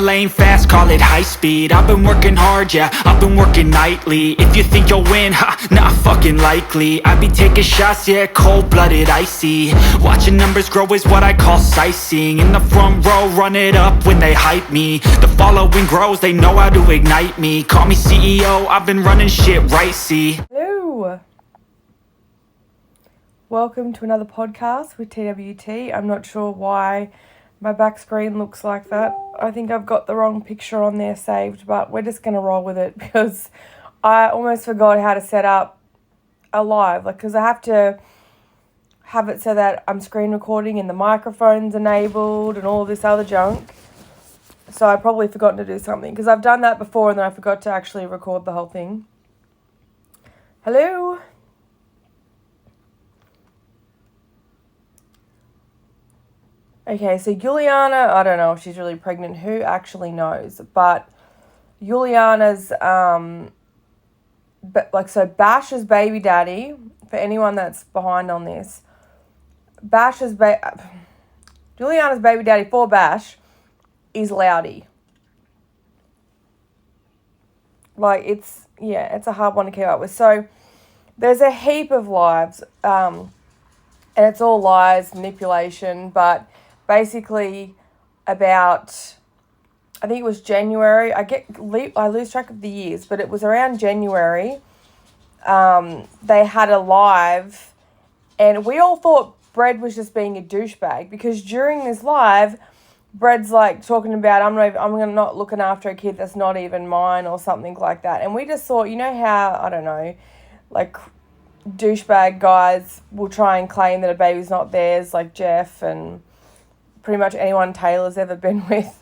lane fast, call it high speed. I've been working hard, yeah, I've been working nightly. If you think you'll win, not fucking likely. I be taking shots, yeah, cold-blooded, icy. Watching numbers grow is what I call sightseeing. In the front row, run it up when they hype me. The following grows, they know how to ignite me. Call me CEO, I've been running shit right, see. Hello. Welcome to another podcast with TWT. I'm not sure why my back screen looks like that. I think I've got the wrong picture on there saved, but we're just going to roll with it because I almost forgot how to set up a live. Because I have to have it so that I'm screen recording and the microphone's enabled and all this other junk. So I probably forgotten to do something because I've done that before and then I forgot to actually record the whole thing. Hello. Okay, so Juliana, I don't know if she's really pregnant. Who actually knows? But Juliana's, so Bash's baby daddy, for anyone that's behind on this, Juliana's baby daddy for Bash is Loudy. It's a hard one to keep up with. So there's a heap of lives, and it's all lies, manipulation, but basically about, I think it was January, I lose track of the years, but it was around January, they had a live, and we all thought Brad was just being a douchebag, because during this live, Brad's talking about, I'm not looking after a kid that's not even mine, or something like that, and we just thought, you know how, I don't know, douchebag guys will try and claim that a baby's not theirs, like Jeff and pretty much anyone Taylor's ever been with,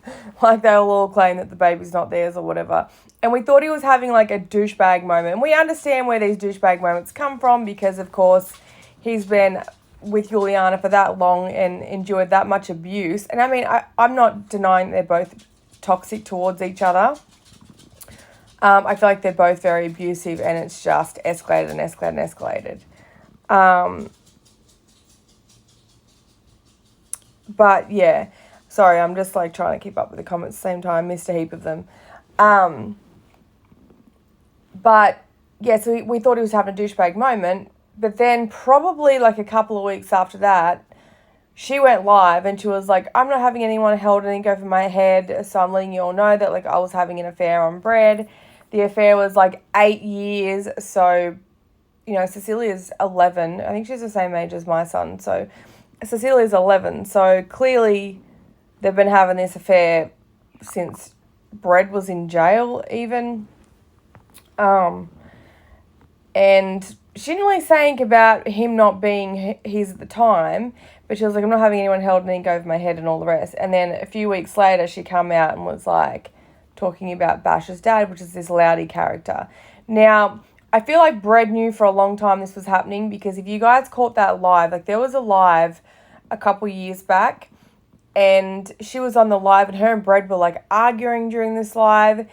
they'll all claim that the baby's not theirs or whatever. And we thought he was having a douchebag moment. And we understand where these douchebag moments come from because, of course, he's been with Juliana for that long and endured that much abuse. And I mean, I'm not denying they're both toxic towards each other. I feel like they're both very abusive and it's just escalated and escalated and escalated. But yeah, sorry, I'm just trying to keep up with the comments at the same time. Missed a heap of them. But yeah, so we thought he was having a douchebag moment. But then probably a couple of weeks after that, she went live and she was like, I'm not having anyone held anything over my head. So I'm letting you all know that I was having an affair on Brad. The affair was 8 years. So, Cecilia's 11. I think she's the same age as my son. So Cecilia's 11, so clearly they've been having this affair since Brad was in jail even. And she didn't really say anything about him not being his at the time, but she was like, I'm not having anyone held anything over my head and all the rest. And then a few weeks later, she come out and was talking about Bash's dad, which is this Loudy character. Now, I feel like Brad knew for a long time this was happening because if you guys caught that live, there was a live a couple years back and she was on the live and her and Brad were arguing during this live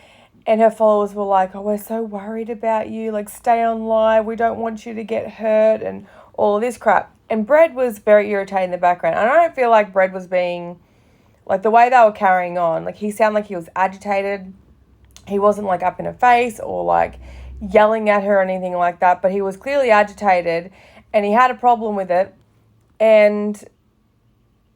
and her followers were oh, we're so worried about you, stay on live, we don't want you to get hurt and all of this crap. And Brad was very irritated in the background. And I don't feel like Brad was being, the way they were carrying on, he sounded like he was agitated. He wasn't up in her face or yelling at her or anything like that, but he was clearly agitated and he had a problem with it and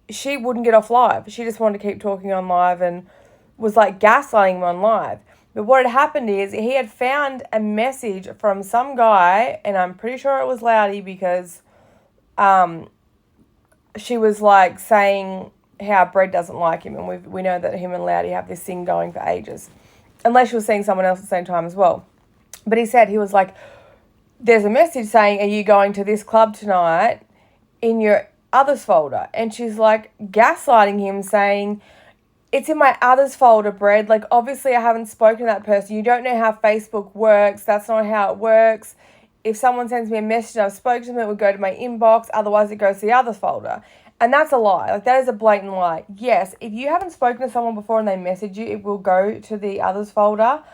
she wouldn't get off live. She just wanted to keep talking on live and was gaslighting him on live. But what had happened is he had found a message from some guy, and I'm pretty sure it was Loudy because she was saying how Brad doesn't like him, and we know that him and Loudy have this thing going for ages. Unless she was seeing someone else at the same time as well. But he was there's a message saying, are you going to this club tonight in your others folder? And she's gaslighting him saying, it's in my others folder, Brad. Obviously I haven't spoken to that person. You don't know how Facebook works. That's not how it works. If someone sends me a message and I've spoken to them, it would go to my inbox. Otherwise it goes to the others folder. And that's a lie. That is a blatant lie. Yes, if you haven't spoken to someone before and they message you, it will go to the others folder.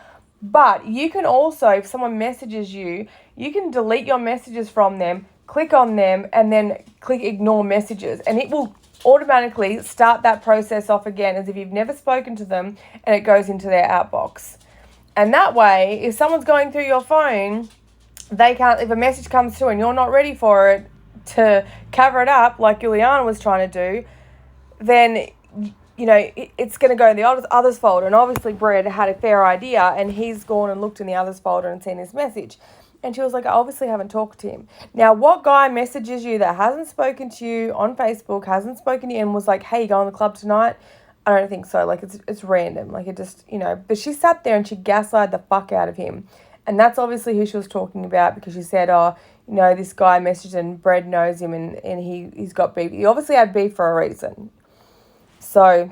But you can also, if someone messages you, you can delete your messages from them, click on them, and then click ignore messages. And it will automatically start that process off again as if you've never spoken to them, and it goes into their outbox. And that way, if someone's going through your phone, they can't, if a message comes through and you're not ready for it to cover it up like Juliana was trying to do, then, you know, it's going to go in the others folder. And obviously Brett had a fair idea, and he's gone and looked in the others folder and seen this message. And she was like, I obviously haven't talked to him. Now, what guy messages you that hasn't spoken to you on Facebook, hasn't spoken to you, and was like, hey, you going to the club tonight? I don't think so. Like, it's random. Like, it just, you know. But she sat there and she gaslighted the fuck out of him. And that's obviously who she was talking about, because she said, oh, you know, this guy messaged and Brett knows him, and he's got beef. He obviously had beef for a reason. So,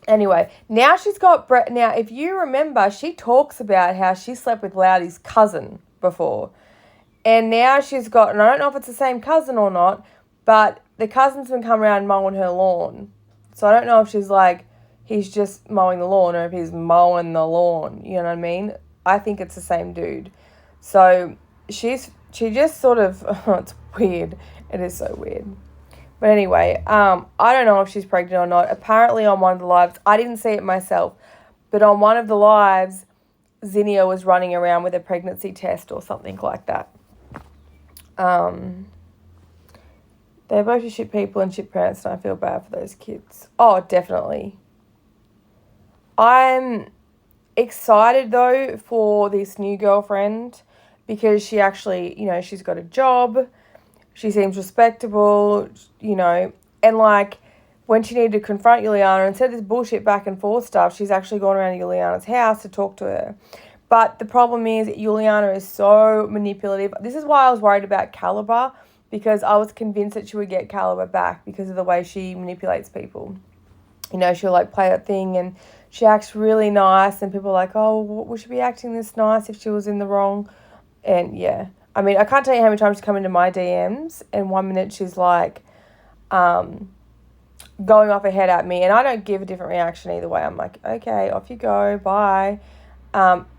anyway, now she's got Brett. Now, if you remember, she talks about how she slept with Loudy's cousin before. And now she's got, and I don't know if it's the same cousin or not, but the cousin's been coming around mowing her lawn. So I don't know if she's like, he's just mowing the lawn, or if he's mowing the lawn. You know what I mean? I think it's the same dude. So she just sort of, it's weird. It is so weird. But anyway, I don't know if she's pregnant or not. Apparently on one of the lives, I didn't see it myself, but on one of the lives, Zinnia was running around with a pregnancy test or something like that. They're both just shit people and shit parents, and I feel bad for those kids. Oh, definitely. I'm excited, though, for this new girlfriend, because she actually, you know, she's got a job. She seems respectable, you know, and, like, when she needed to confront Juliana and said this bullshit back and forth stuff, she's actually gone around to Juliana's house to talk to her. But the problem is Juliana is so manipulative. This is why I was worried about Calibre, because I was convinced that she would get Calibre back because of the way she manipulates people. You know, she'll, like, play that thing and she acts really nice, and people are like, oh, would she be acting this nice if she was in the wrong? And, yeah. I mean, I can't tell you how many times she's come into my DMs, and 1 minute she's, like, going off ahead at me, and I don't give a different reaction either way. I'm like, okay, off you go, bye.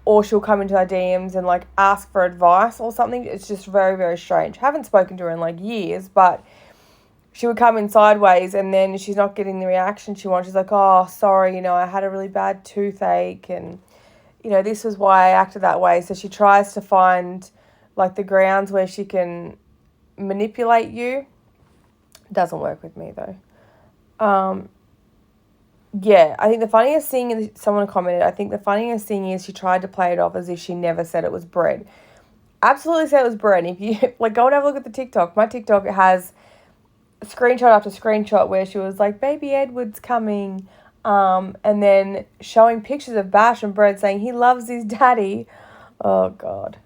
Or she'll come into our DMs and, like, ask for advice or something. It's just very, very strange. Haven't spoken to her in, like, years, but she would come in sideways, and then she's not getting the reaction she wants. She's like, oh, sorry, you know, I had a really bad toothache, and, you know, this was why I acted that way. So she tries to find, like, the grounds where she can manipulate you. Doesn't work with me, though. Yeah, I think the funniest thing is, someone commented, I think the funniest thing is she tried to play it off as if she never said it was bread. Absolutely said it was bread. And if you, like, go and have a look at the TikTok. My TikTok has screenshot after screenshot where she was like, baby Edward's coming, and then showing pictures of Bash and Bread saying he loves his daddy. Oh, God.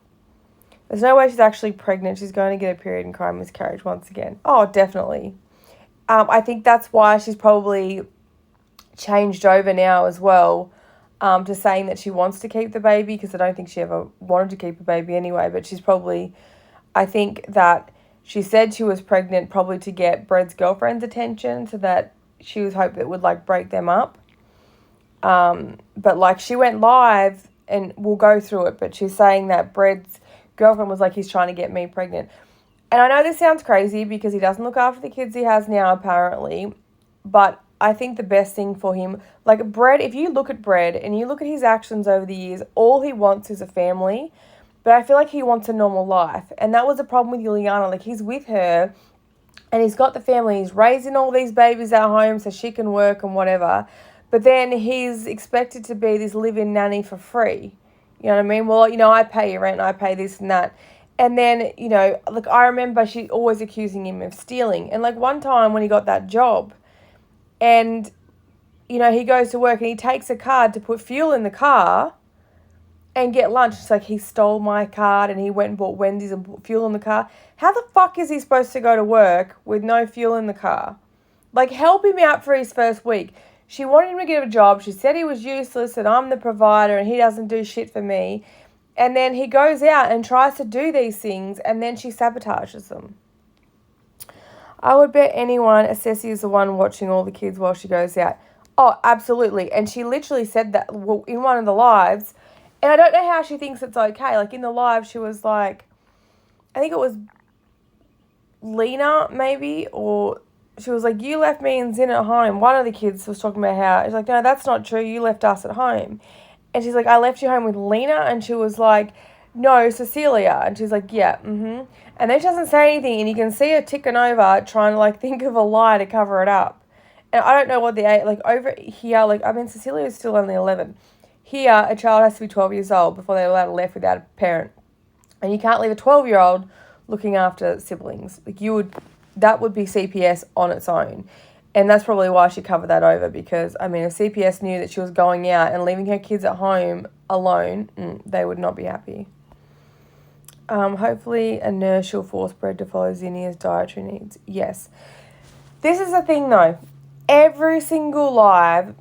There's no way she's actually pregnant. She's going to get a period and cry miscarriage once again. Oh, definitely. I think that's why she's probably changed over now as well, to saying that she wants to keep the baby, because I don't think she ever wanted to keep a baby anyway, but she's probably, I think that she said she was pregnant probably to get Bread's girlfriend's attention, so that she was hoping it would, like, break them up. But, like, she went live, and we'll go through it, but she's saying that Bread's girlfriend was like, he's trying to get me pregnant. And I know this sounds crazy because he doesn't look after the kids he has now, apparently, but I think the best thing for him, like, Bread, if you look at Bread and you look at his actions over the years, all he wants is a family, but I feel like he wants a normal life. And that was the problem with Juliana. Like, he's with her and he's got the family, he's raising all these babies at home so she can work and whatever, but then he's expected to be this live-in nanny for free. You know what I mean? Well, you know, I pay your rent, I pay this and that. And then, you know, like, I remember she always accusing him of stealing. And, like, one time when he got that job and, you know, he goes to work and he takes a card to put fuel in the car and get lunch. It's like, he stole my card and he went and bought Wendy's and put fuel in the car. How the fuck is he supposed to go to work with no fuel in the car? Like, help him out for his first week. She wanted him to get a job. She said he was useless and I'm the provider and he doesn't do shit for me. And then he goes out and tries to do these things, and then she sabotages them. I would bet anyone Assessy is the one watching all the kids while she goes out. Oh, absolutely. And she literally said that in one of the lives. And I don't know how she thinks it's okay. Like, in the live, she was like, I think it was Lena, maybe, or she was like, you left me and Zin at home. One of the kids was talking about how, she's like, no, that's not true. You left us at home. And she's like, I left you home with Lena. And she was like, no, Cecilia. And she's like, yeah, mm-hmm. And then she doesn't say anything. And you can see her ticking over, trying to, like, think of a lie to cover it up. And I don't know what the age, like, over here, like, I mean, Cecilia is still only 11. Here, a child has to be 12 years old before they're allowed to left without a parent. And you can't leave a 12-year-old looking after siblings. Like, that would be CPS on its own. And that's probably why she covered that over, because, I mean, if CPS knew that she was going out and leaving her kids at home alone, they would not be happy. Hopefully a nurse will force Bread to follow Zinnia's dietary needs. Yes. This is the thing, though. Every single live,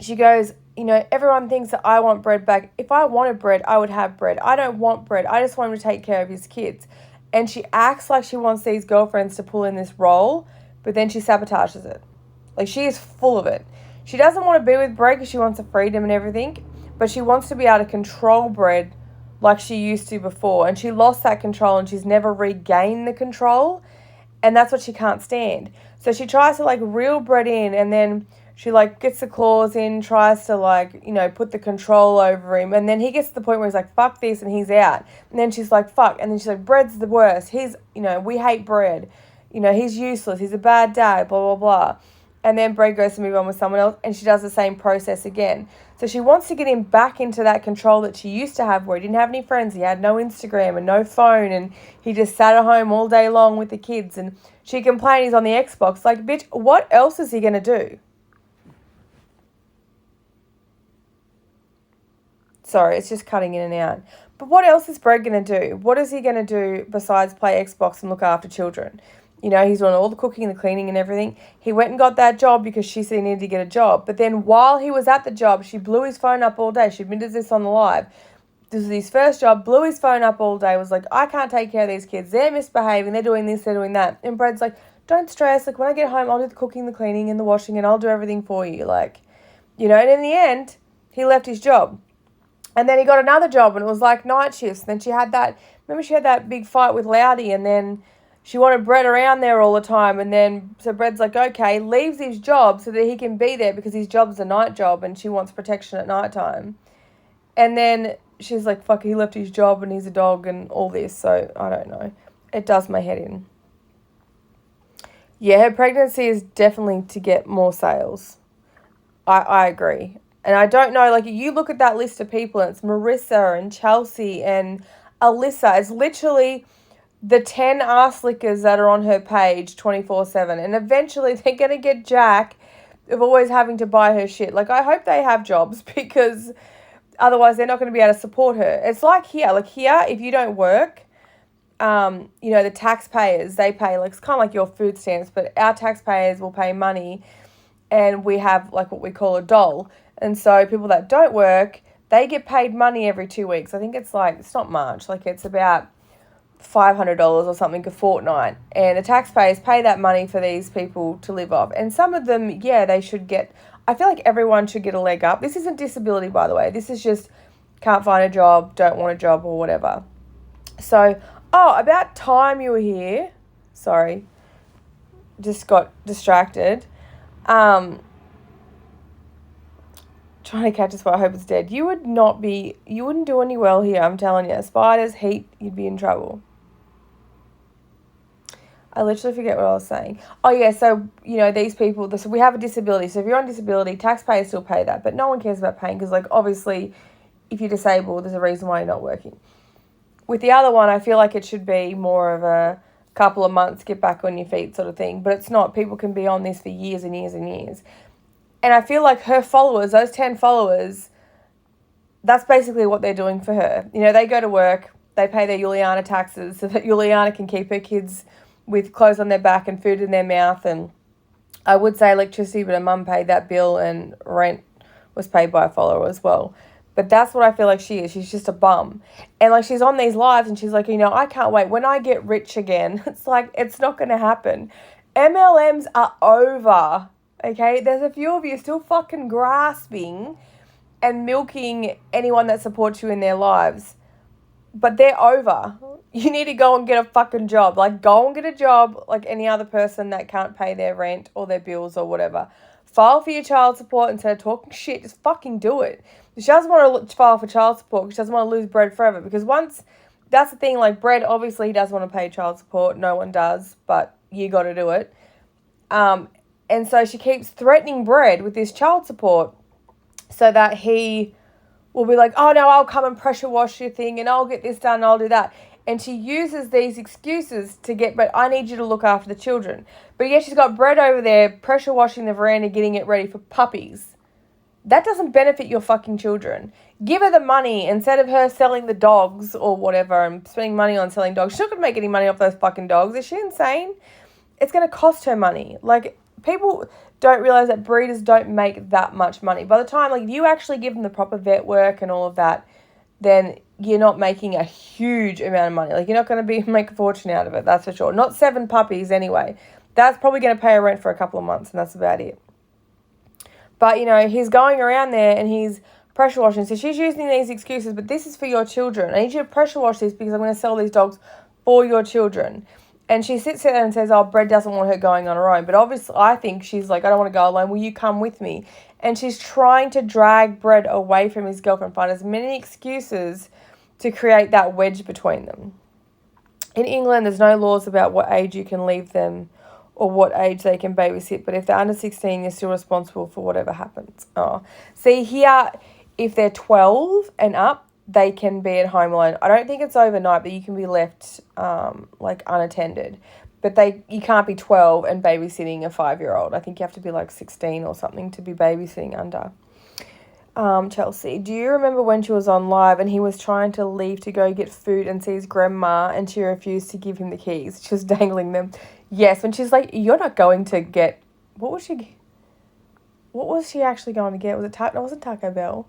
she goes, you know, everyone thinks that I want Bread back. If I wanted Bread, I would have Bread. I don't want Bread. I just want him to take care of his kids. And she acts like she wants these girlfriends to pull in this role, but then she sabotages it. Like, she is full of it. She doesn't want to be with Bread because she wants the freedom and everything, but she wants to be able to control Bread like she used to before. And she lost that control and she's never regained the control. And that's what she can't stand. So she tries to, like, reel Bread in, and then she, like, gets the claws in, tries to, like, you know, put the control over him. And then he gets to the point where he's like, fuck this, and he's out. And then she's like, fuck. And then she's like, Bread's the worst. He's, you know, we hate Bread. You know, he's useless. He's a bad dad, blah, blah, blah. And then Bread goes to move on with someone else, and she does the same process again. So she wants to get him back into that control that she used to have, where he didn't have any friends. He had no Instagram and no phone, and he just sat at home all day long with the kids. And she complained he's on the Xbox. Like, bitch, what else is he going to do? Sorry, it's just cutting in and out. But what else is Bread going to do? What is he going to do besides play Xbox and look after children? You know, he's doing all the cooking and the cleaning and everything. He went and got that job because she said he needed to get a job. But then while he was at the job, she blew his phone up all day. She admitted this on the live. This is his first job, blew his phone up all day, was like, I can't take care of these kids. They're misbehaving. They're doing this, they're doing that. And Brad's like, don't stress. Like, when I get home, I'll do the cooking, the cleaning, and the washing, and I'll do everything for you. Like, you know, and in the end, he left his job. And then he got another job, and it was like night shifts. And then she had that big fight with Loudy, and then she wanted Brett around there all the time. And then, so Brett's like, okay, leaves his job so that he can be there because his job's a night job and she wants protection at night time. And then she's like, fuck, he left his job and he's a dog and all this. So, I don't know. It does my head in. Yeah, her pregnancy is definitely to get more sales. I agree. And I don't know, like, you look at that list of people and it's Marissa and Chelsea and Alyssa. It's literally the 10 ass lickers that are on her page 24/7. And eventually they're going to get Jack of always having to buy her shit. Like, I hope they have jobs because otherwise they're not going to be able to support her. It's like here. Like, here, if you don't work, you know, the taxpayers, they pay, like, it's kind of like your food stamps, but our taxpayers will pay money and we have, like, what we call a dole. And so people that don't work, they get paid money every 2 weeks. I think it's like, it's not much. Like, it's about $500 or something a fortnight. And the taxpayers pay that money for these people to live off. And some of them, yeah, they should get, I feel like everyone should get a leg up. This isn't disability, by the way. This is just can't find a job, don't want a job or whatever. So, about time you were here. Sorry. Just got distracted. Trying to catch a spot, I hope it's dead. You wouldn't do any well here, I'm telling you. Spiders, heat, you'd be in trouble. I literally forget what I was saying. Oh, yeah, so, you know, these people, so we have a disability. So if you're on disability, taxpayers still pay that, but no one cares about paying because, like, obviously, if you're disabled, there's a reason why you're not working. With the other one, I feel like it should be more of a couple of months, get back on your feet sort of thing, but it's not. People can be on this for years and years and years. And I feel like her followers, those 10 followers, that's basically what they're doing for her. You know, they go to work, they pay their Juliana taxes so that Juliana can keep her kids with clothes on their back and food in their mouth. And I would say electricity, but her mum paid that bill and rent was paid by a follower as well. But that's what I feel like she is. She's just a bum. And, like, she's on these lives and she's like, you know, I can't wait. When I get rich again, it's like, it's not going to happen. MLMs are over. Okay, there's a few of you still fucking grasping and milking anyone that supports you in their lives. but they're over. You need to go and get a fucking job. Like, go and get a job like any other person that can't pay their rent or their bills or whatever. File for your child support instead of talking shit. Just fucking do it. She doesn't want to file for child support because she doesn't want to lose Brett forever. Because once, that's the thing, like, Brett, obviously he doesn't want to pay child support. No one does, but you got to do it. And so she keeps threatening Brett with this child support so that he will be like, oh no, I'll come and pressure wash your thing and I'll get this done and I'll do that. And she uses these excuses to get Brett, I need you to look after the children. But yet she's got Brett over there pressure washing the veranda, getting it ready for puppies. That doesn't benefit your fucking children. Give her the money instead of her selling the dogs or whatever and spending money on selling dogs. She's not going to make any money off those fucking dogs. Is she insane? It's going to cost her money. Like, people don't realise that breeders don't make that much money. By the time, like, if you actually give them the proper vet work and all of that, then you're not making a huge amount of money. Like, you're not going to make a fortune out of it, that's for sure. Not 7 puppies anyway. That's probably going to pay her rent for a couple of months, and that's about it. But, you know, he's going around there and he's pressure washing. So she's using these excuses, but this is for your children. I need you to pressure wash this because I'm going to sell these dogs for your children. And she sits there and says, oh, Brett doesn't want her going on her own. But obviously, I think she's like, I don't want to go alone. Will you come with me? And she's trying to drag Brett away from his girlfriend, find as many excuses to create that wedge between them. In England, there's no laws about what age you can leave them or what age they can babysit. But if they're under 16, you're still responsible for whatever happens. Oh, see here, if they're 12 and up, they can be at home alone. I don't think it's overnight, but you can be left like unattended. But you can't be 12 and babysitting a 5-year-old. I think you have to be like 16 or something to be babysitting under. Chelsea, do you remember when she was on live and he was trying to leave to go get food and see his grandma and she refused to give him the keys? She was dangling them. Yes, when she's like, you're not going to get... What was she actually going to get? Was it it wasn't Taco Bell.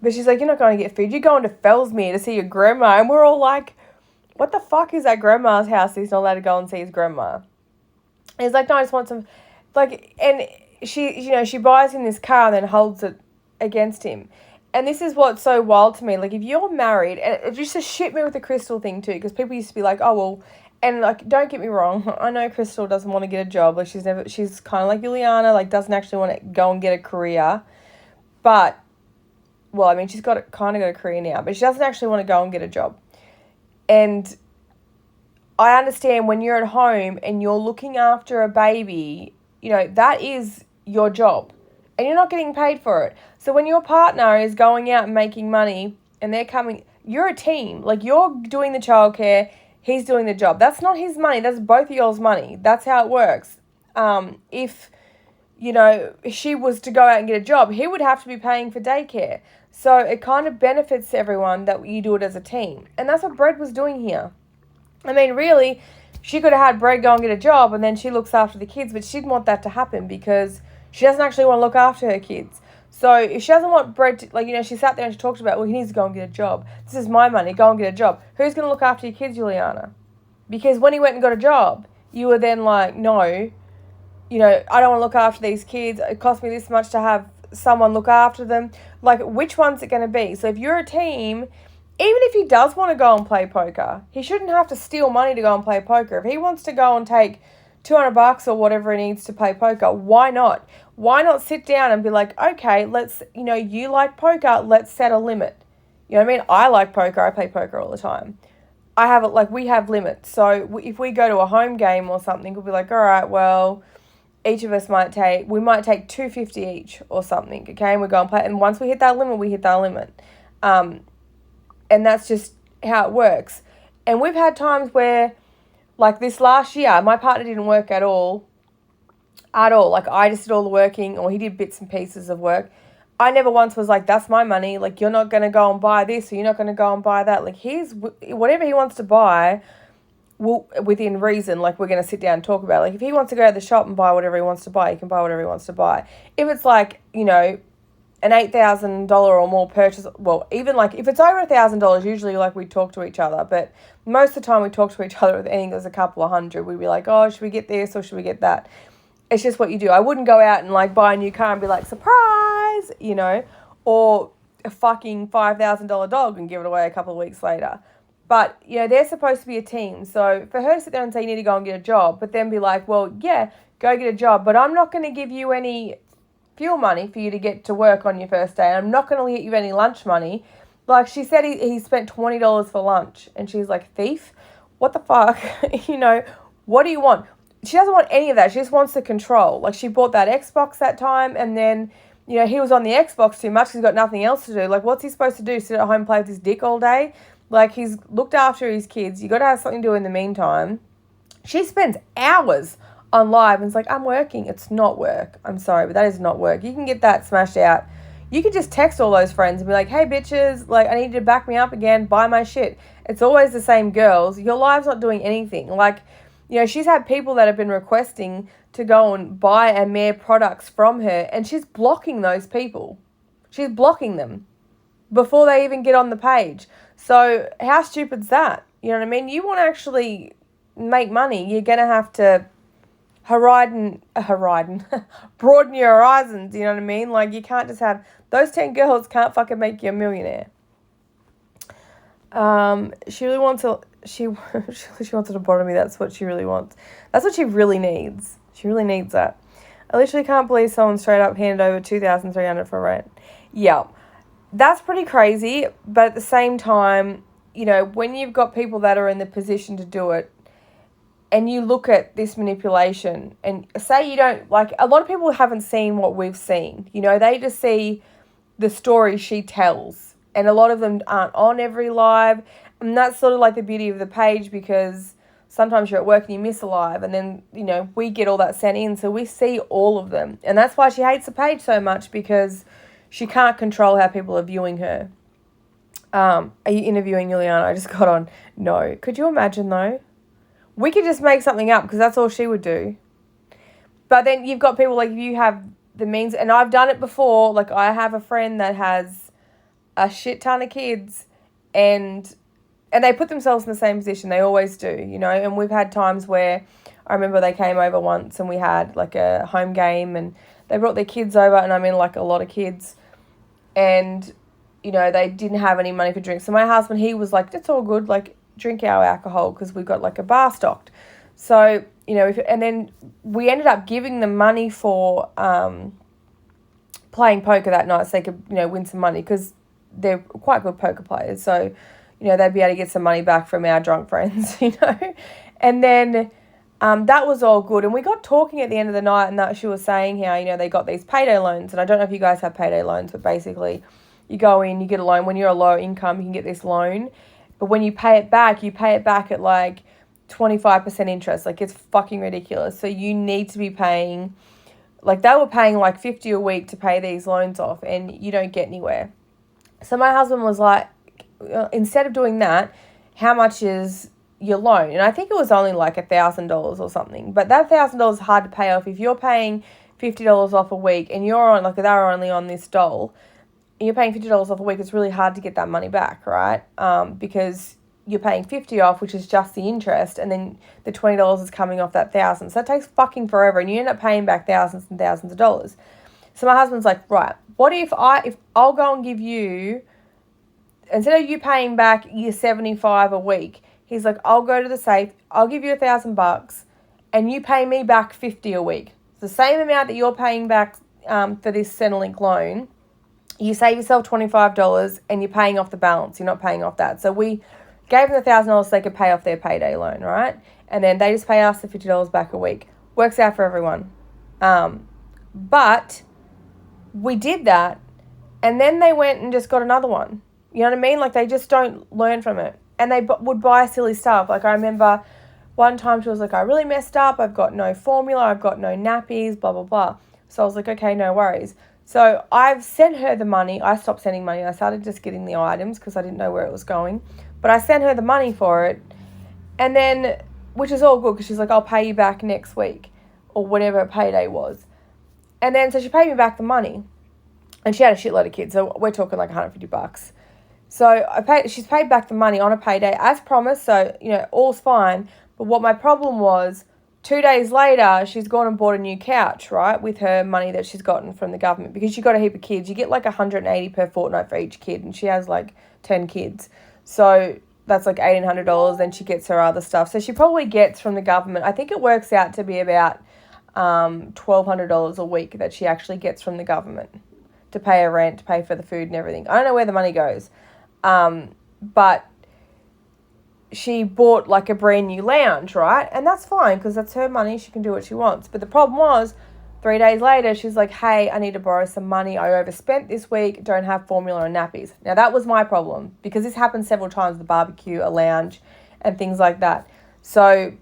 But she's like, you're not going to get food. You're going to Fellsmere to see your grandma. And we're all like, what the fuck is at grandma's house? He's not allowed to go and see his grandma. And he's like, no, I just want some... Like, and she, you know, she buys him this car and then holds it against him. And this is what's so wild to me. Like, if you're married... And it used to shit me with the Crystal thing too. Because people used to be like, oh, well... And, like, don't get me wrong. I know Crystal doesn't want to get a job. Like, she's kind of like Juliana. Like, doesn't actually want to go and get a career. But... Well, I mean, she's kind of got a career now, but she doesn't actually want to go and get a job. And I understand when you're at home and you're looking after a baby, you know, that is your job. And you're not getting paid for it. So when your partner is going out and making money and they're coming, you're a team. Like, you're doing the childcare, he's doing the job. That's not his money. That's both of y'all's money. That's how it works. If, you know, she was to go out and get a job, he would have to be paying for daycare. So it kind of benefits everyone that you do it as a team. And that's what Brett was doing here. I mean, really, she could have had Brett go and get a job and then she looks after the kids, but she didn't want that to happen because she doesn't actually want to look after her kids. So if she doesn't want Brett to, like, you know, she sat there and she talked about, well, he needs to go and get a job. This is my money. Go and get a job. Who's going to look after your kids, Juliana? Because when he went and got a job, you were then like, no, you know, I don't want to look after these kids. It cost me this much to have someone look after them. Like, which one's it going to be? So if you're a team, even if he does want to go and play poker, he shouldn't have to steal money to go and play poker. If he wants to go and take $200 or whatever he needs to play poker, why not? Why not sit down and be like, okay, let's, you know, you like poker, let's set a limit. You know what I mean? I like poker. I play poker all the time. We have limits. So if we go to a home game or something, we'll be like, all right, well, each of us might take $250 each or something, okay? And we go and play. And once we hit that limit, we hit that limit. And that's just how it works. And we've had times where, like this last year, my partner didn't work at all. Like, I just did all the working, or he did bits and pieces of work. I never once was like, that's my money. Like, you're not going to go and buy this, or you're not going to go and buy that. Like, whatever he wants to buy, within reason, like, we're going to sit down and talk about it. Like, if he wants to go to the shop and buy whatever he wants to buy, he can buy whatever he wants to buy. If it's like, you know, an $8,000 or more purchase, well, even like if it's over $1,000, usually like we talk to each other, but most of the time we talk to each other. If anything there's a couple of hundred, we'd be like, oh, should we get this or should we get that? It's just what you do. I wouldn't go out and like buy a new car and be like, surprise, you know, or a fucking $5,000 dog and give it away a couple of weeks later. But, you know, they're supposed to be a team. So for her to sit there and say, you need to go and get a job, but then be like, well, yeah, go get a job, but I'm not going to give you any fuel money for you to get to work on your first day. I'm not going to get you any lunch money. Like, she said he spent $20 for lunch. And she's like, thief? What the fuck? You know, what do you want? She doesn't want any of that. She just wants the control. Like, she bought that Xbox that time, and then, you know, he was on the Xbox too much because he's got nothing else to do. Like, what's he supposed to do? Sit at home and play with his dick all day? Like, he's looked after his kids. You got to have something to do in the meantime. She spends hours on live and it's like, I'm working. It's not work. I'm sorry, but that is not work. You can get that smashed out. You could just text all those friends and be like, hey, bitches, like, I need you to back me up again. Buy my shit. It's always the same girls. Your live's not doing anything. Like, you know, she's had people that have been requesting to go and buy and Amare products from her, and she's blocking those people. She's blocking them before they even get on the page. So how stupid's that? You know what I mean? You want to actually make money, you're going to have to broaden your horizons, you know what I mean? Like, you can't just have, those 10 girls can't fucking make you a millionaire. She really wants to, she wants to bottom me. That's what she really wants. That's what she really needs. She really needs that. I literally can't believe someone straight up handed over $2,300 for rent. Yeah, that's pretty crazy. But at the same time, you know, when you've got people that are in the position to do it, and you look at this manipulation, and say you don't, like, a lot of people haven't seen what we've seen. You know, they just see the story she tells. And a lot of them aren't on every live. And that's sort of like the beauty of the page, because sometimes you're at work and you miss a live. And then, you know, we get all that sent in. So we see all of them. And that's why she hates the page so much, because she can't control how people are viewing her. Are you interviewing Juliana? I just got on. No. Could you imagine, though? We could just make something up, because that's all she would do. But then you've got people, like, if you have the means, and I've done it before. Like, I have a friend that has a shit ton of kids, and they put themselves in the same position. They always do, you know. And we've had times where I remember they came over once and we had like a home game, and they brought their kids over, and I mean like a lot of kids, and, you know, they didn't have any money for drinks. So my husband, he was like, it's all good, like, drink our alcohol, because we've got like a bar stocked. So, you know, and then we ended up giving them money for playing poker that night, so they could, you know, win some money, because they're quite good poker players. So, you know, they'd be able to get some money back from our drunk friends, you know. And then that was all good. And we got talking at the end of the night, and that she was saying how, you know, they got these payday loans. And I don't know if you guys have payday loans, but basically you go in, you get a loan. When you're a low income, you can get this loan. But when you pay it back at like 25% interest. Like, it's fucking ridiculous. So you need to be paying, like, they were paying like $50 a week to pay these loans off, and you don't get anywhere. So my husband was like, instead of doing that, how much is your loan? And I think it was only like $1,000 or something. But that $1,000 is hard to pay off. If you're paying $50 off a week, and you're on, like, they were only on this dole, and you're paying $50 off a week, it's really hard to get that money back, right? Because you're paying $50 off, which is just the interest, and then the $20 is coming off that $1,000. So that takes fucking forever, and you end up paying back thousands and thousands of dollars. So my husband's like, right, what if I'll go and give you, instead of you paying back your $75 a week, he's like, I'll go to the safe, I'll give you $1,000, and you pay me back $50 a week. It's the same amount that you're paying back for this Centrelink loan. You save yourself $25, and you're paying off the balance. You're not paying off that. So we gave them the $1,000 so they could pay off their payday loan, right? And then they just pay us the $50 back a week. Works out for everyone. But we did that, and then they went and just got another one. You know what I mean? Like, they just don't learn from it. And they would buy silly stuff. Like, I remember one time she was like, I really messed up. I've got no formula. I've got no nappies, blah, blah, blah. So I was like, okay, no worries. So I've sent her the money. I stopped sending money. I started just getting the items because I didn't know where it was going. But I sent her the money for it. And then, which is all good, because she's like, I'll pay you back next week, or whatever payday was. And then, so she paid me back the money. And she had a shitload of kids. So we're talking like $150. So she's paid back the money on a payday as promised. So, you know, all's fine. But what my problem was, 2 days later, she's gone and bought a new couch, right, with her money that she's gotten from the government, because she got a heap of kids. You get like 180 per fortnight for each kid, and she has like 10 kids. So that's like $1,800. Then she gets her other stuff. So she probably gets from the government, I think it works out to be about $1,200 a week that she actually gets from the government to pay her rent, to pay for the food and everything. I don't know where the money goes. But she bought like a brand new lounge, right? And that's fine because that's her money. She can do what she wants. But the problem was 3 days later, she's like, hey, I need to borrow some money. I overspent this week. Don't have formula and nappies. Now, that was my problem because this happened several times, the barbecue, a lounge, and things like that. So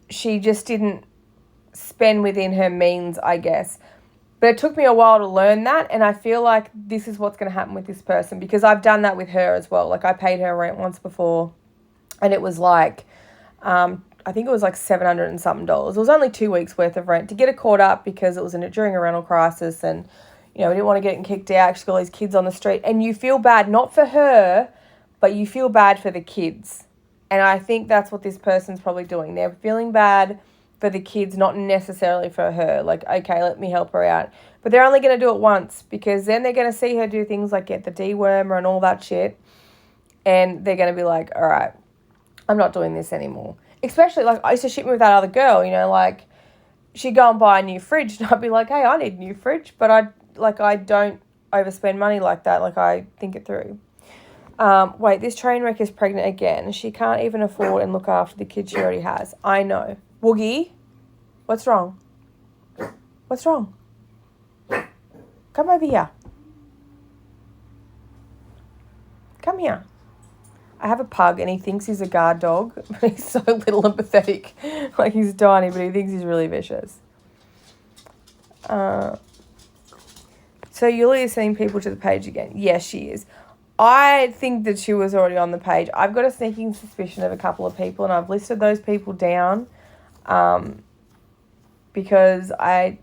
she just didn't spend within her means, I guess. But it took me a while to learn that, and I feel like this is what's going to happen with this person because I've done that with her as well. Like, I paid her rent once before, and it was like, I think it was like $700 and something. It was only 2 weeks worth of rent to get her caught up because it was during a rental crisis, and, you know, we didn't want to get kicked out. She's got all these kids on the street, and you feel bad, not for her, but you feel bad for the kids. And I think that's what this person's probably doing. They're feeling bad for the kids, not necessarily for her. Like, okay, let me help her out. But they're only going to do it once because then they're going to see her do things like get the dewormer and all that shit. And they're going to be like, all right, I'm not doing this anymore. Especially, like, I used to ship me with that other girl, you know, like, she'd go and buy a new fridge and I'd be like, hey, I need a new fridge. But I don't overspend money like that. Like, I think it through. Wait, this train wreck is pregnant again. She can't even afford and look after the kids she already has. I know. Woogie, what's wrong? What's wrong? Come over here. Come here. I have a pug and he thinks he's a guard dog, but he's so little and pathetic. Like, he's tiny, but he thinks he's really vicious. So Yulia is sending people to the page again. Yes, she is. I think that she was already on the page. I've got a sneaking suspicion of a couple of people, and I've listed those people down because I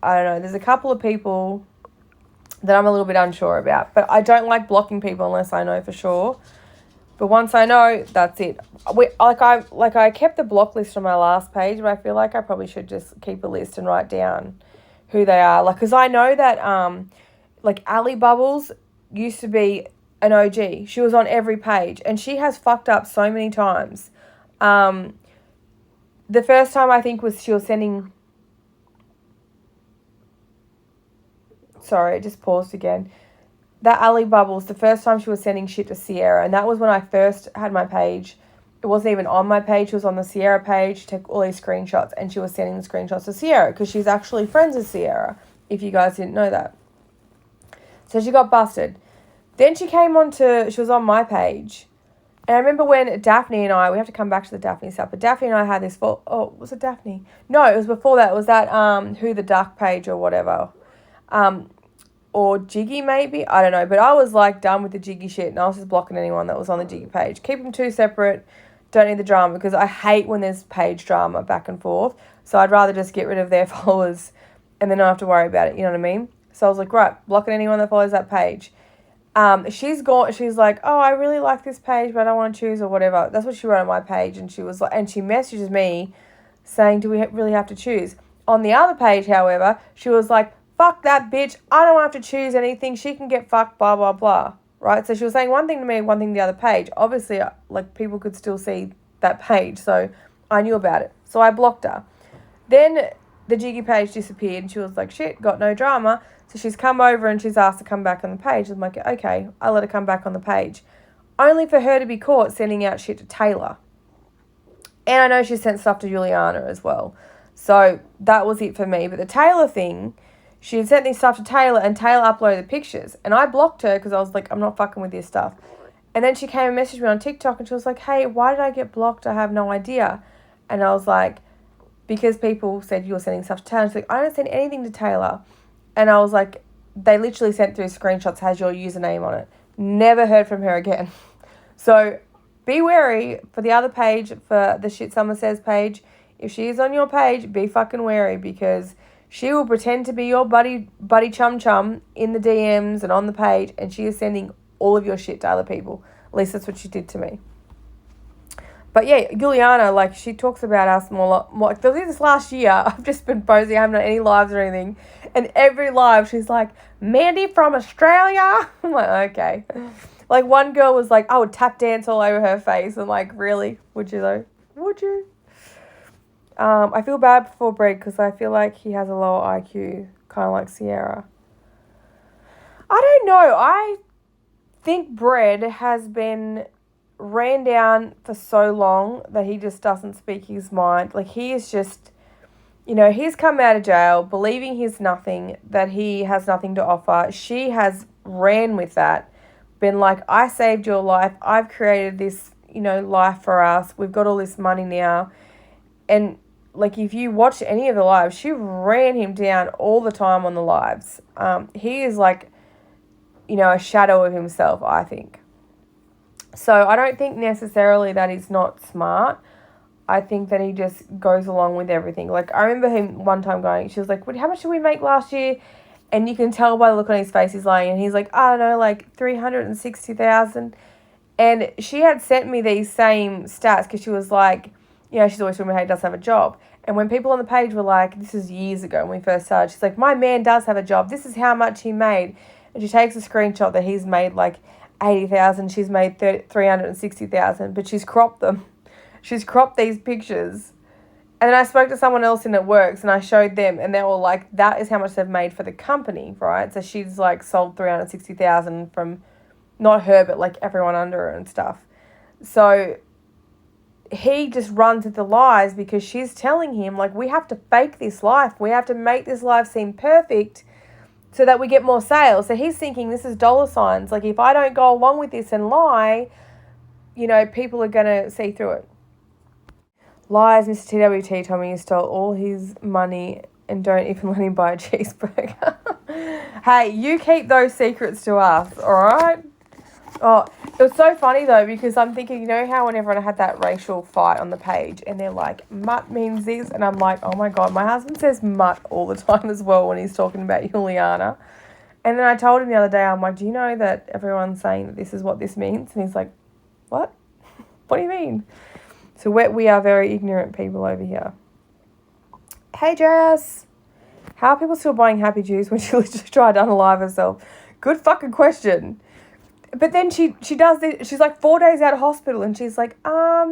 don't know. There's a couple of people that I'm a little bit unsure about, but I don't like blocking people unless I know for sure. But once I know, that's it. I kept the block list on my last page, but I feel like I probably should just keep a list and write down who they are. Like, because I know that like Ali Bubbles used to be an OG. She was on every page, and she has fucked up so many times. The first time I think she was sending... Sorry, it just paused again. That Ali Bubbles, the first time she was sending shit to Sierra, and that was when I first had my page. It wasn't even on my page. She was on the Sierra page. She took all these screenshots, and she was sending the screenshots to Sierra because she's actually friends with Sierra, if you guys didn't know that. So she got busted. Then she was on my page. And I remember when Daphne and I, we have to come back to the Daphne stuff, but Daphne and I had this, was it Daphne? No, it was before that. It was that Who the Duck page or whatever. Or Jiggy maybe, I don't know. But I was like done with the Jiggy shit, and I was just blocking anyone that was on the Jiggy page. Keep them two separate. Don't need the drama because I hate when there's page drama back and forth. So I'd rather just get rid of their followers and then not have to worry about it. You know what I mean? So I was like, right, blocking anyone that follows that page. She's like, oh, I really like this page, but I don't want to choose or whatever. That's what she wrote on my page, and she was like, and she messages me saying, do we really have to choose? On the other page, however, she was like, fuck that bitch. I don't have to choose anything. She can get fucked, blah, blah, blah. Right? So she was saying one thing to me, one thing to the other page. Obviously, like, people could still see that page, so I knew about it. So I blocked her. Then the Jiggy page disappeared, and she was like, shit, got no drama. So she's come over and she's asked to come back on the page. I'm like, okay, I'll let her come back on the page. Only for her to be caught sending out shit to Taylor. And I know she sent stuff to Juliana as well. So that was it for me. But the Taylor thing, she had sent this stuff to Taylor, and Taylor uploaded the pictures. And I blocked her because I was like, I'm not fucking with this stuff. And then she came and messaged me on TikTok, and she was like, hey, why did I get blocked? I have no idea. And I was like, because people said you were sending stuff to Taylor. She's like, I don't send anything to Taylor. And I was like, they literally sent through screenshots, has your username on it. Never heard from her again. So be wary for the other page, for the Shit Summer Says page. If she is on your page, be fucking wary, because she will pretend to be your buddy chum in the DMs and on the page, and she is sending all of your shit to other people. At least that's what she did to me. But yeah, Juliana, like, she talks about us more, like, this last year, I've just been posing, I haven't done any lives or anything, and every live, she's like, Mandy from Australia? I'm like, okay. Like, one girl was like, I would tap dance all over her face, and like, really? Would you though? Would you? I feel bad for Brett, because I feel like he has a lower IQ, kind of like Sierra. I don't know, I think Brett has been ran down for so long that he just doesn't speak his mind. Like, he is just, he's come out of jail believing he's nothing, that he has nothing to offer. She has ran with that, been like, I saved your life, I've created this, life for us, we've got all this money now. And like, if you watch any of the lives, she ran him down all the time on the lives. He is like, a shadow of himself, I think. So I don't think necessarily that he's not smart. I think that he just goes along with everything. Like, I remember him one time going, she was like, how much did we make last year? And you can tell by the look on his face, he's lying. And he's like, I don't know, like 360,000. And she had sent me these same stats because she was like, she's always talking about how he doesn't have a job. And when people on the page were like, this is years ago when we first started, she's like, my man does have a job. This is how much he made. And she takes a screenshot that he's made like 80,000, she's made 360,000, but she's cropped them. She's cropped these pictures. And then I spoke to someone else in It Works, and I showed them, and they were like, that is how much they've made for the company, right? So she's like sold 360,000 from not her, but like everyone under her and stuff. So he just runs with the lies because she's telling him, like, we have to fake this life. We have to make this life seem perfect so that we get more sales. So he's thinking this is dollar signs. Like, if I don't go along with this and lie, people are going to see through it. Lies, Mr. TWT told me you stole all his money and don't even let him buy a cheeseburger. Hey, you keep those secrets to us, all right? Oh, it was so funny, though, because I'm thinking, how when everyone had that racial fight on the page and they're like, mutt means this, and I'm like, oh my God, my husband says mutt all the time as well when he's talking about Juliana. And then I told him the other day, I'm like, do you know that everyone's saying that this is what this means? And he's like, what? What do you mean? So we are very ignorant people over here. Hey, Jess. How are people still buying Happy Juice when she literally tried to unalive herself? Good fucking question. But then she does this, she's like 4 days out of hospital and she's like, I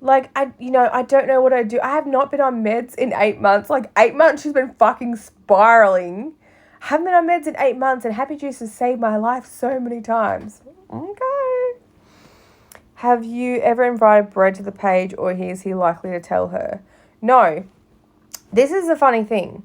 don't know what I do. I have not been on meds in 8 months. Like 8 months she's been fucking spiraling. I haven't been on meds in 8 months and Happy Juice has saved my life so many times. Okay. Have you ever invited Brett to the page or is he likely to tell her? No. This is a funny thing.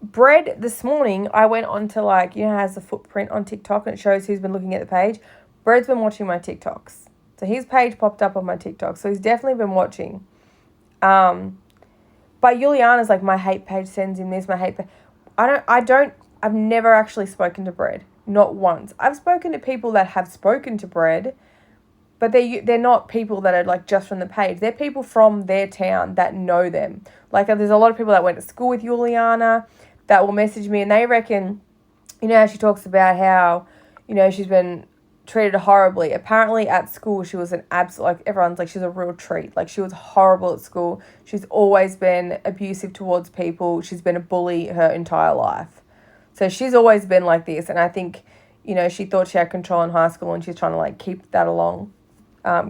Brett, this morning, I went on to has the footprint on TikTok and it shows who's been looking at the page. Brett's been watching my TikToks. So his page popped up on my TikTok. So he's definitely been watching. But Juliana's like, my hate page sends him this, my hate page. I've never actually spoken to Brett. Not once. I've spoken to people that have spoken to Brett, but they're not people that are like just from the page. They're people from their town that know them. Like, there's a lot of people that went to school with Juliana that will message me and they reckon, how she talks about how, she's been treated horribly. Apparently at school she was an absolute, everyone's like, she's a real treat. Like, she was horrible at school. She's always been abusive towards people. She's been a bully her entire life. So she's always been like this. And I think, she thought she had control in high school and she's trying to keep that along,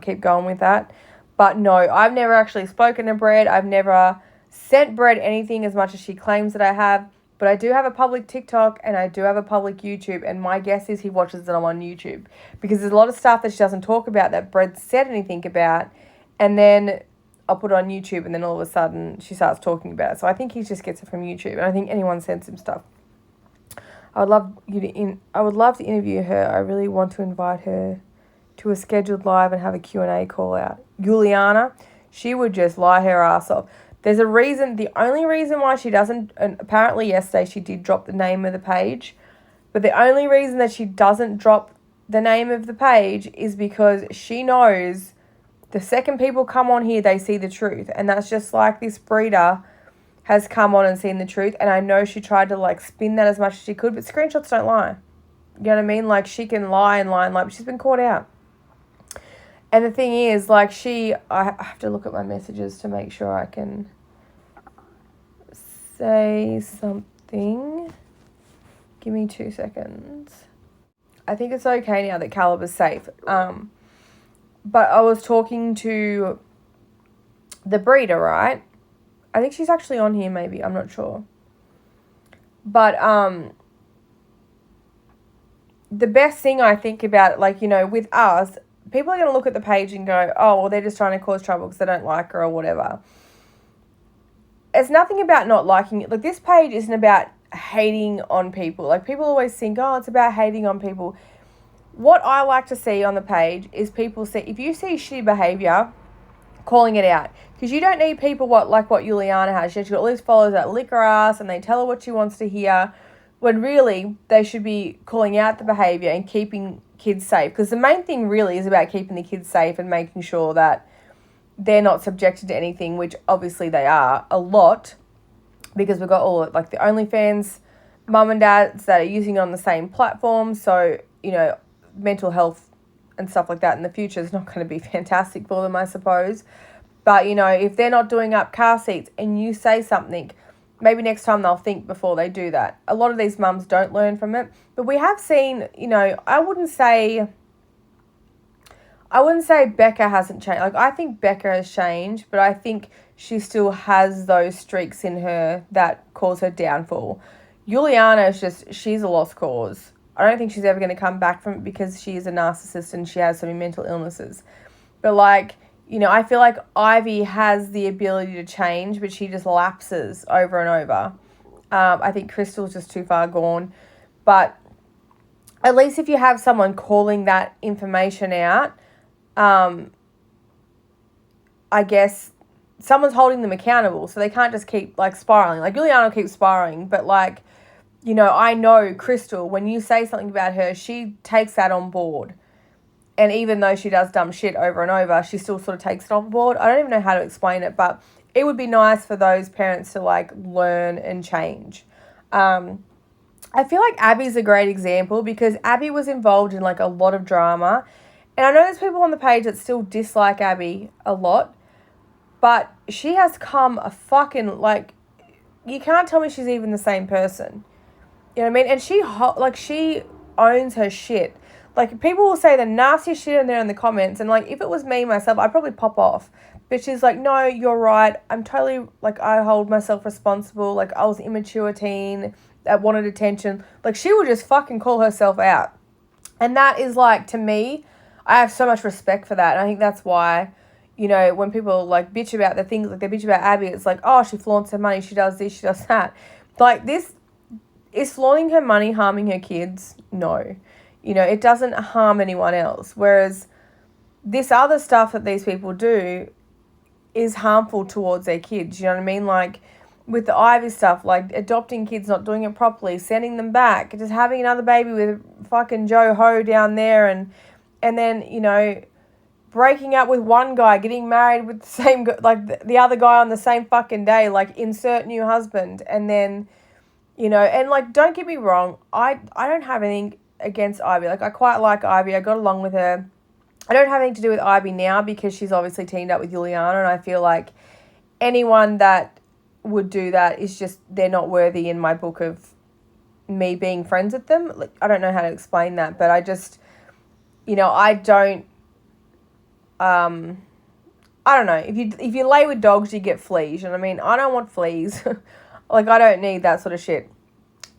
keep going with that. But no, I've never actually spoken to Brett. I've never sent Brett anything as much as she claims that I have. But I do have a public TikTok and I do have a public YouTube. And my guess is he watches them on YouTube. Because there's a lot of stuff that she doesn't talk about that Brett said anything about. And then I'll put it on YouTube and then all of a sudden she starts talking about it. So I think he just gets it from YouTube. And I think anyone sends him stuff. I would love to interview her. I really want to invite her to a scheduled live and have a Q&A call out. Juliana, she would just lie her ass off. There's a reason, the only reason why she doesn't, and apparently yesterday she did drop the name of the page, but the only reason that she doesn't drop the name of the page is because she knows the second people come on here, they see the truth. And that's just like this breeder has come on and seen the truth. And I know she tried to spin that as much as she could, but screenshots don't lie. You know what I mean? She can lie and lie and lie, but she's been caught out. And the thing is, like, I have to look at my messages to make sure I can say something. Give me 2 seconds. I think it's okay now that Calibre's safe. But I was talking to the breeder, right? I think she's actually on here, maybe. I'm not sure. But the best thing I think about, like, you know, with us, people are going to look at the page and go, oh, well, they're just trying to cause trouble because they don't like her or whatever. It's nothing about not liking it. Like, this page isn't about hating on people. Like, people always think, oh, it's about hating on people. What I like to see on the page is people say, if you see shitty behaviour, calling it out. Because you don't need people like what Juliana has. She's got all these followers that lick her ass and they tell her what she wants to hear, when really they should be calling out the behaviour and keeping kids safe. Because the main thing really is about keeping the kids safe and making sure that they're not subjected to anything, which obviously they are a lot, because we've got all, like, the OnlyFans mum and dads that are using it on the same platform. So, you know, mental health and stuff like that in the future is not going to be fantastic for them, I suppose. But, you know, if they're not doing up car seats and you say something, maybe next time they'll think before they do that. A lot of these mums don't learn from it. But we have seen, you know, I wouldn't say Becca hasn't changed. Like, I think Becca has changed, but I think she still has those streaks in her that cause her downfall. Juliana is she's a lost cause. I don't think she's ever going to come back from it because she is a narcissist and she has so many mental illnesses. But, like, you know, I feel like Ivy has the ability to change, but she just lapses over and over. I think Crystal's just too far gone. But at least if you have someone calling that information out, I guess someone's holding them accountable, so they can't just keep, like, spiraling. Like, Juliana keeps spiraling, but, like, you know, I know Crystal, when you say something about her, she takes that on board. And even though she does dumb shit over and over, she still sort of takes it on board. I don't even know how to explain it, but it would be nice for those parents to, like, learn and change. I feel like Abby's a great example because Abby was involved in, like, a lot of drama. And I know there's people on the page that still dislike Abby a lot, but she has come a fucking, like, you can't tell me she's even the same person. You know what I mean? And she owns her shit. Like, people will say the nastiest shit in there in the comments, and, like, if it was me, myself, I'd probably pop off. But she's like, no, you're right. I'm totally, like, I hold myself responsible. Like, I was an immature teen that wanted attention. Like, she would just fucking call herself out. And that is, like, to me, I have so much respect for that. And I think that's why, you know, when people, like, bitch about the things, like, they bitch about Abby, it's like, oh, she flaunts her money, she does this, she does that. Like, this, is flaunting her money harming her kids? No. You know, it doesn't harm anyone else. Whereas this other stuff that these people do is harmful towards their kids. You know what I mean? Like, with the Ivy stuff, like, adopting kids, not doing it properly, sending them back, just having another baby with fucking Joe Ho down there, and then, you know, breaking up with one guy, getting married with the same, like, the other guy on the same fucking day, like, insert new husband, and then, you know, and, like, don't get me wrong, I don't have anything against Ivy. Like, I quite like Ivy. I got along with her. I don't have anything to do with Ivy now because she's obviously teamed up with Juliana, and I feel like anyone that would do that is just, they're not worthy in my book of me being friends with them. Like, I don't know how to explain that, but I just, you know, I don't know. If you lay with dogs, you get fleas. You know what I mean? I don't want fleas. Like, I don't need that sort of shit.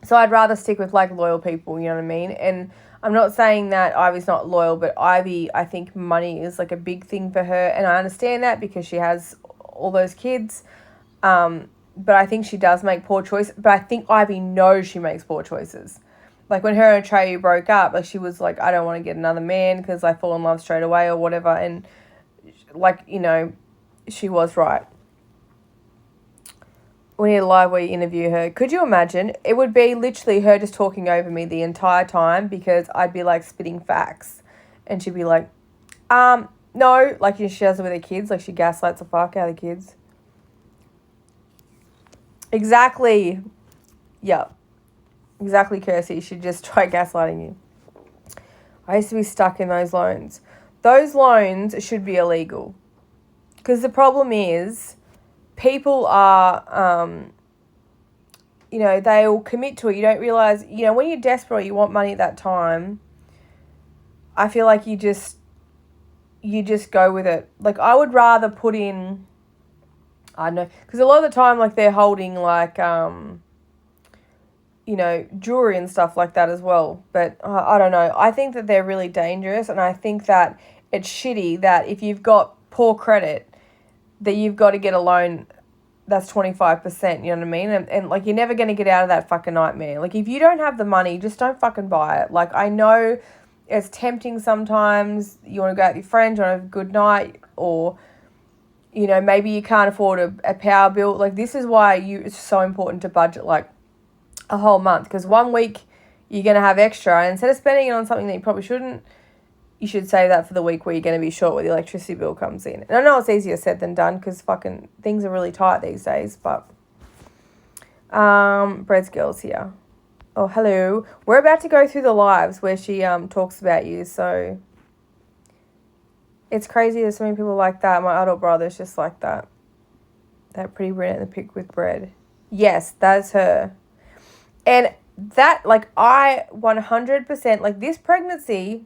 So I'd rather stick with, like, loyal people, you know what I mean? And I'm not saying that Ivy's not loyal, but Ivy, I think money is, like, a big thing for her. And I understand that because she has all those kids. But I think she does make poor choices. But I think Ivy knows she makes poor choices. Like, when her and Trey broke up, like, she was like, I don't want to get another man because I fall in love straight away or whatever. And, like, you know, she was right. We need a live where you interview her. Could you imagine? It would be literally her just talking over me the entire time because I'd be, like, spitting facts. And she'd be like, no. Like, she does it with her kids. Like, she gaslights the fuck out of the kids. Exactly. Yep. Exactly, Kirsty. She'd just try gaslighting you. I used to be stuck in those loans. those loans should be illegal. Because the problem is people are, they will commit to it. You don't realise, when you're desperate or you want money at that time, I feel like you just go with it. Like, I would rather put in, I don't know, because a lot of the time, like, they're holding, like, jewelry and stuff like that as well. But I don't know. I think that they're really dangerous, and I think that it's shitty that if you've got poor credit, that you've got to get a loan that's 25%, you know what I mean? And like, you're never going to get out of that fucking nightmare. Like, if you don't have the money, just don't fucking buy it. Like, I know it's tempting sometimes. You want to go out with your friends, you want to have a good night, or, maybe you can't afford a power bill. Like, this is why it's so important to budget, like, a whole month. Because 1 week you're going to have extra, and instead of spending it on something that you probably shouldn't, you should save that for the week where you're going to be short where the electricity bill comes in. And I know it's easier said than done because fucking things are really tight these days, but Bread's girl's here. Oh, hello. We're about to go through the lives where she talks about you, so it's crazy there's so many people like that. My adult brother's just like that. That pretty brunette in the pic with Bread. Yes, that's her. And that, like, I 100%, like, this pregnancy,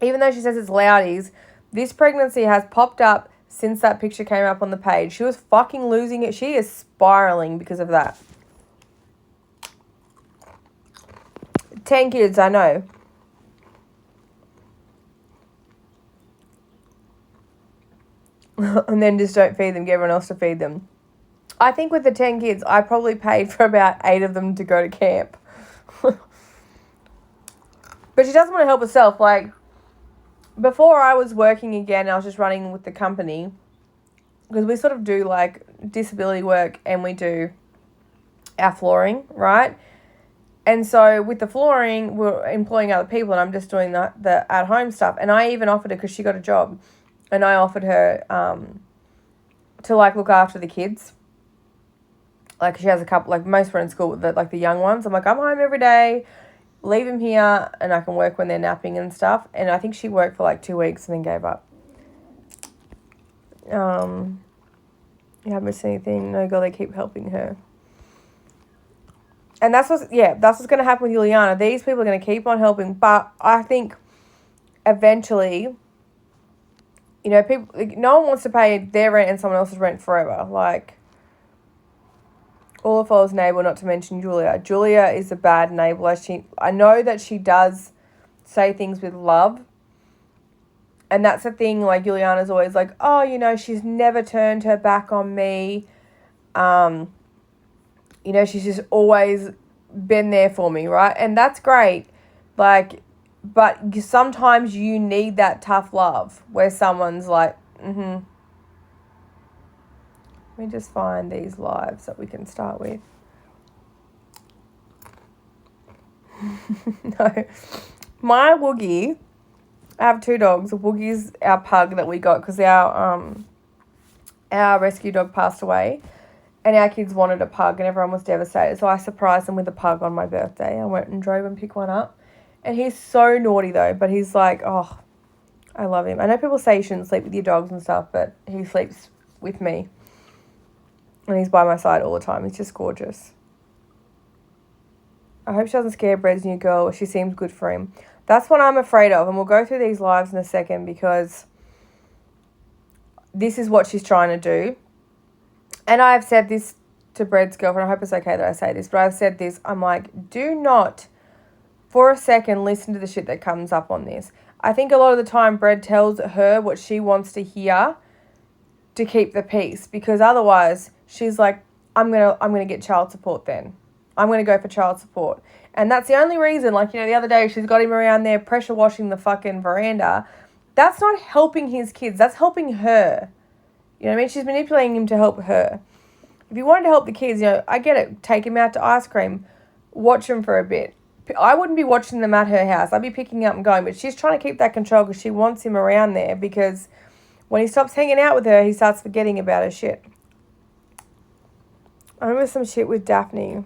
even though she says it's loudies, this pregnancy has popped up since that picture came up on the page. She was fucking losing it. She is spiraling because of that. 10 kids, I know. And then just don't feed them, get everyone else to feed them. I think with the 10 kids, I probably paid for about 8 of them to go to camp. But she doesn't want to help herself. Like, before I was working again, I was just running with the company, because we sort of do, like, disability work and we do our flooring, right? And so with the flooring, we're employing other people and I'm just doing the at-home stuff. And I even offered her, because she got a job, and I offered her to, like, look after the kids. Like, she has a couple, like, most were in school, the young ones. I'm like, I'm home every day, leave them here, and I can work when they're napping and stuff. And I think she worked for, like, 2 weeks and then gave up. You haven't missed anything? No, girl, they keep helping her. And that's what's going to happen with Juliana. These people are going to keep on helping, but I think eventually, people, like, no one wants to pay their rent and someone else's rent forever. Like, all of us neighbour, not to mention Julia. Julia is a bad enabler. I know that she does say things with love. And that's the thing, like, Juliana's always like, oh, she's never turned her back on me. She's just always been there for me, right? And that's great. Like, but sometimes you need that tough love where someone's like, Let me just find these lives that we can start with. No. My Woogie, I have 2 dogs. Woogie's our pug that we got because our rescue dog passed away. And our kids wanted a pug and everyone was devastated. So I surprised them with a pug on my birthday. I went and drove and picked one up. And he's so naughty though. But he's like, oh, I love him. I know people say you shouldn't sleep with your dogs and stuff. But he sleeps with me. And he's by my side all the time. He's just gorgeous. I hope she doesn't scare Bread's new girl. She seems good for him. That's what I'm afraid of. And we'll go through these lives in a second because this is what she's trying to do. And I've said this to Bread's girlfriend. I hope it's okay that I say this. But I've said this. I'm like, do not for a second listen to the shit that comes up on this. I think a lot of the time Bread tells her what she wants to hear to keep the peace. Because otherwise she's like, I'm gonna get child support then. I'm going to go for child support. And that's the only reason, like, the other day she's got him around there pressure washing the fucking veranda. That's not helping his kids. That's helping her. You know what I mean? She's manipulating him to help her. If you wanted to help the kids, I get it. Take him out to ice cream. Watch them for a bit. I wouldn't be watching them at her house. I'd be picking up and going. But she's trying to keep that control because she wants him around there because when he stops hanging out with her, he starts forgetting about her shit. I remember some shit with Daphne.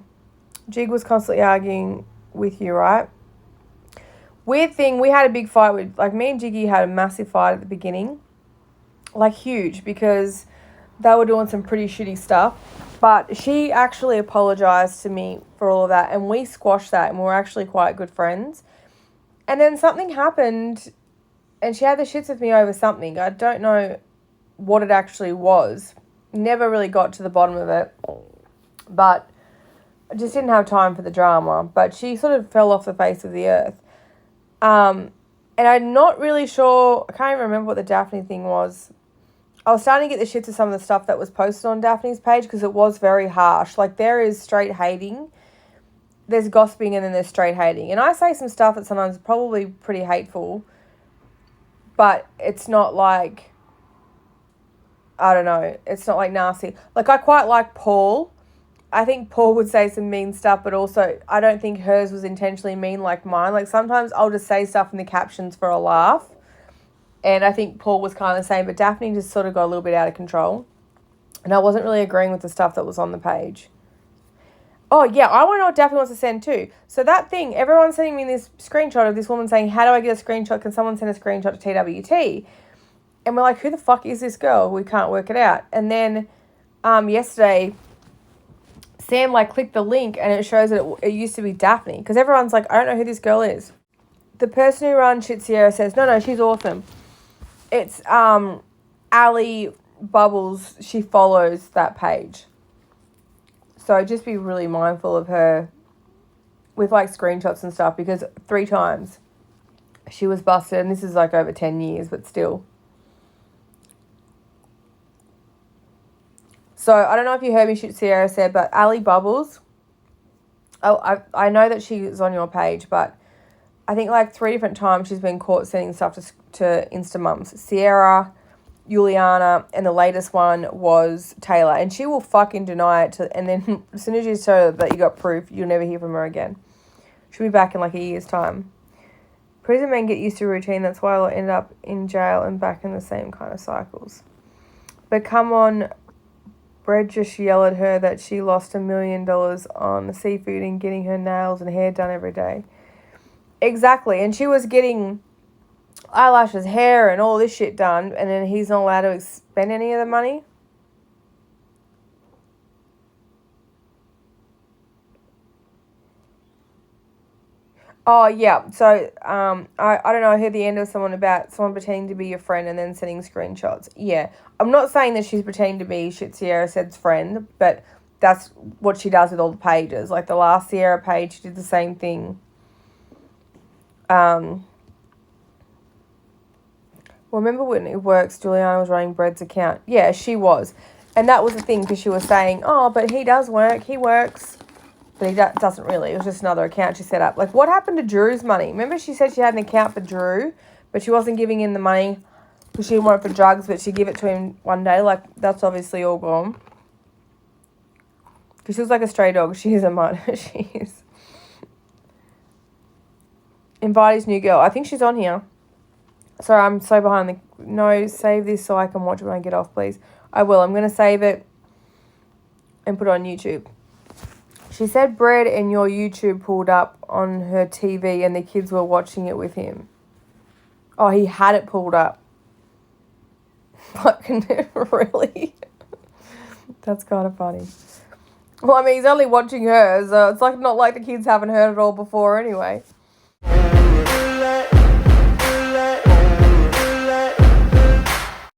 Jig was constantly arguing with you, right? Weird thing, we had a big fight with, like, me and Jiggy had a massive fight at the beginning. Like, huge, because they were doing some pretty shitty stuff. But she actually apologised to me for all of that, and we squashed that, and we were actually quite good friends. And then something happened, and she had the shits with me over something. I don't know what it actually was. Never really got to the bottom of it. But I just didn't have time for the drama. But she sort of fell off the face of the earth. And I'm not really sure, I can't even remember what the Daphne thing was. I was starting to get the shits of some of the stuff that was posted on Daphne's page because it was very harsh. Like, there is straight hating, there's gossiping, and then there's straight hating. And I say some stuff that sometimes is probably pretty hateful, but it's not like, I don't know, it's not like nasty. Like, I quite like Paul. I think Paul would say some mean stuff, but also I don't think hers was intentionally mean like mine. Like, sometimes I'll just say stuff in the captions for a laugh. And I think Paul was kind of the same, but Daphne just sort of got a little bit out of control. And I wasn't really agreeing with the stuff that was on the page. Oh, yeah, I want to know what Daphne wants to send too. So that thing, everyone's sending me this screenshot of this woman saying, how do I get a screenshot? Can someone send a screenshot to TWT? And we're like, who the fuck is this girl? We can't work it out. And then yesterday, Sam, like, clicked the link and it shows that it used to be Daphne. Because everyone's like, I don't know who this girl is. The person who runs Shit Sierra says, no, she's awesome. It's Ali Bubbles. She follows that page. So just be really mindful of her with, like, screenshots and stuff. Because 3 times she was busted. And this is, like, over 10 years, but still. So, I don't know if you heard me, Shit Sierra said, but Ali Bubbles, I know that she's on your page, but I think like 3 different times she's been caught sending stuff to Instamums. Sierra, Juliana, and the latest one was Taylor. And she will fucking deny it. And then as soon as you show that you got proof, you'll never hear from her again. She'll be back in like a year's time. Prison men get used to routine. That's why they'll end up in jail and back in the same kind of cycles. But come on, Brad just yelled at her that she lost $1 million on the seafood and getting her nails and hair done every day. Exactly. And she was getting eyelashes, hair, and all this shit done, and then he's not allowed to spend any of the money. Oh, yeah. So, I don't know, I heard the end of someone pretending to be your friend and then sending screenshots. Yeah. I'm not saying that she's pretending to be Shit Sierra said's friend, but that's what she does with all the pages. Like, the last Sierra page, she did the same thing. Remember when it works, Juliana was running Bread's account. Yeah, she was. And that was the thing, because she was saying, oh, but he does work. He works. But he doesn't really. It was just another account she set up. Like, what happened to Drew's money? Remember she said she had an account for Drew, but she wasn't giving him the money because she didn't want it for drugs, but she'd give it to him one day. Like, that's obviously all gone. Because she was like a stray dog. She is a mud. She is. Invite his new girl. I think she's on here. Sorry, I'm so behind the... No, save this so I can watch it when I get off, please. I will. I'm going to save it and put it on YouTube. She said Bread and your YouTube pulled up on her TV and the kids were watching it with him. Oh, he had it pulled up. Fucking really? That's kind of funny. Well, I mean, he's only watching her, so it's like not like the kids haven't heard it all before anyway.